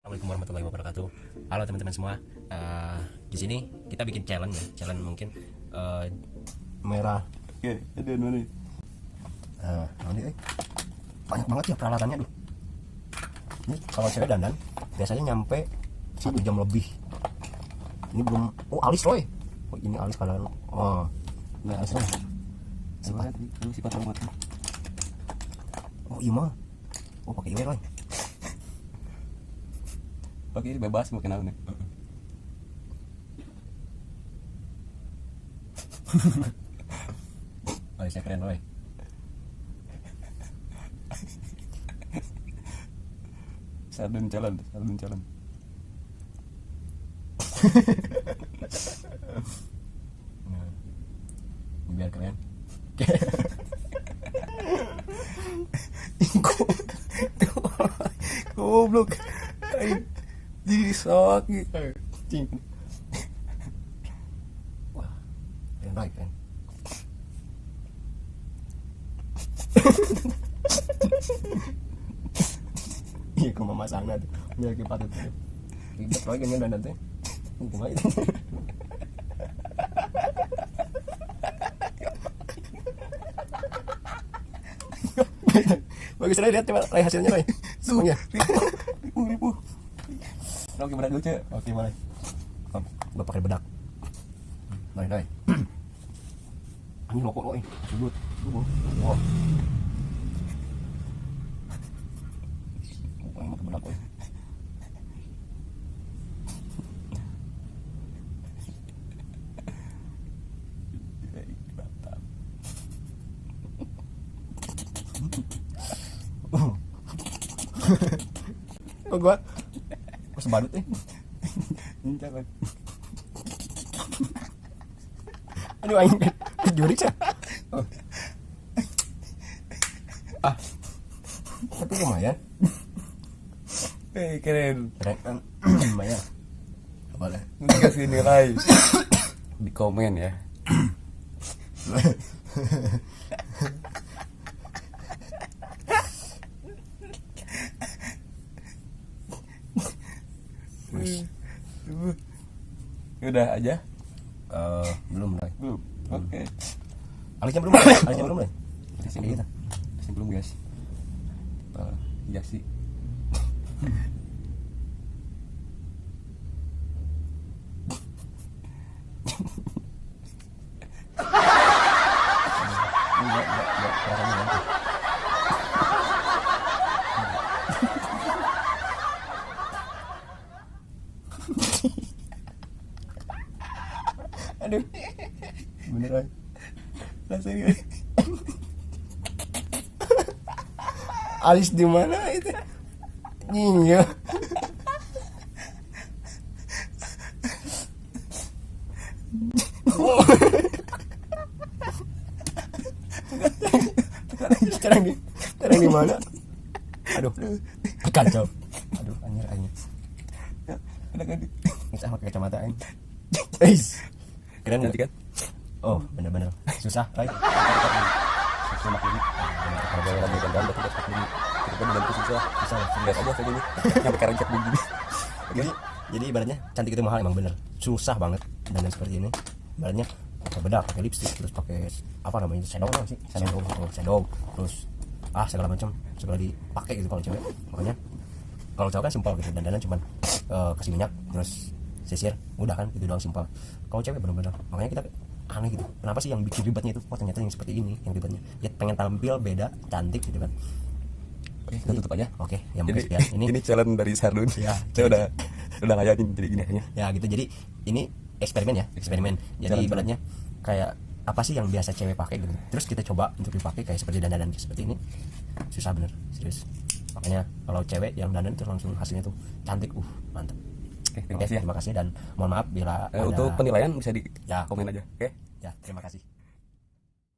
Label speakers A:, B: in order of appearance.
A: Assalamualaikum warahmatullahi wabarakatuh. Halo teman-teman semua. Di sini kita bikin challenge ya. Challenge mungkin merah.
B: Oke, ada mana?
A: Ini banyak banget ya peralatannya tuh. Ini kalau cewek dandan biasanya nyampe 1 jam lebih. Ini belum. Oh, alis Roy. Oh, ini alis kalian. Oh,
B: Nah,
A: alis Roy.
B: sifat rambut.
A: Oh, iya mah. Oh, pakai iwe Roy.
B: Oke, bebas mau kenal nih.
A: Alisnya keren Roy.
B: Sardun calon.
A: Nah, biar keren.
B: Goblok. Jadi sakit.
A: Cing. Wah, keren Roy, keren. Iya, ke mama sana tuh. Biar ke patut tuh. Ribet Roy kan dan nanti. Gimana itu? Bagus Roy, lihat coba Roy hasilnya Roy. Semuanya.
B: Ribu. Oke, berat dulu, Cek.
A: Oke, mulai. Gua pakai bedak. Roy. Ini rokok Roy. Sudut. Wah. Mau pakai bedak Roy.
B: Mantap.
A: Kok gua sebadut nih.
B: Ini calon.
A: Aduh, aing kejurik sih. Oh. Tapi lumayan.
B: Keren.
A: Keren. Lumayan. Boleh.
B: Nanti kasih nilai di komen ya. Udah aja?
A: Belum Roy.
B: Belum. Oke.
A: Alisnya belum Roy.
B: Masih
A: Kayak
B: belum.
A: gitu.
B: Masih belum, guys. Iya sih.
A: Enggak, rasanya nanti. Aduh. Bener Roy.
B: Rasanya.
A: Alis di mana itu? Iya. Sekarang di mana? Aduh. Kacau. Aduh, anjir.
B: Ada kan?
A: Ini sama pakai kacamata ini. Eis. Keren
B: Cantik kan?
A: Oh, bener-bener. Susah, Roy.
B: Sama ini. Ada yang lagi gambar berarti kita ini. Kita dibantu susah.
A: Susah.
B: Lihat aja kayak gini. Nyampe karet begini.
A: Jadi ibaratnya cantik itu mahal, emang bener. Susah banget dandan seperti ini. Ibaratnya pakai bedak, pakai lipstick, terus pakai apa namanya? Shadow apa sih? Shadow. Terus segala macam segala dipakai gitu kalau cewek. Makanya kalau cowok kan simpel gitu, dandanan cuman kasih minyak terus sisir, udah kan gitu doang, simpel. Kalau cewek bener-bener, makanya kita aneh gitu. Kenapa sih yang bikin ribetnya itu? Oh, ternyata yang seperti ini yang ribetnya. Ya pengen tampil beda, cantik gitu kan.
B: Oke, kita tutup aja.
A: Oke, yang
B: Jadi,
A: ya
B: ini challenge dari Sardun.
A: Ya,
B: Saya udah ngajarin jadi gini aja.
A: ya gitu. Jadi ini eksperimen ya, eksperimen. Jadi
B: Jalan-jalan.
A: ibaratnya kayak apa sih yang biasa cewek pakai gitu. Terus kita coba untuk dipakai kayak seperti dandanan seperti ini. Susah bener, serius. Makanya kalau cewek yang dandan itu langsung hasilnya tuh cantik, mantap.
B: Oke, terima kasih ya.
A: Terima kasih dan mohon maaf bila ada
B: Untuk penilaian bisa di
A: Ya.
B: komen aja. Oke.
A: Ya, terima kasih.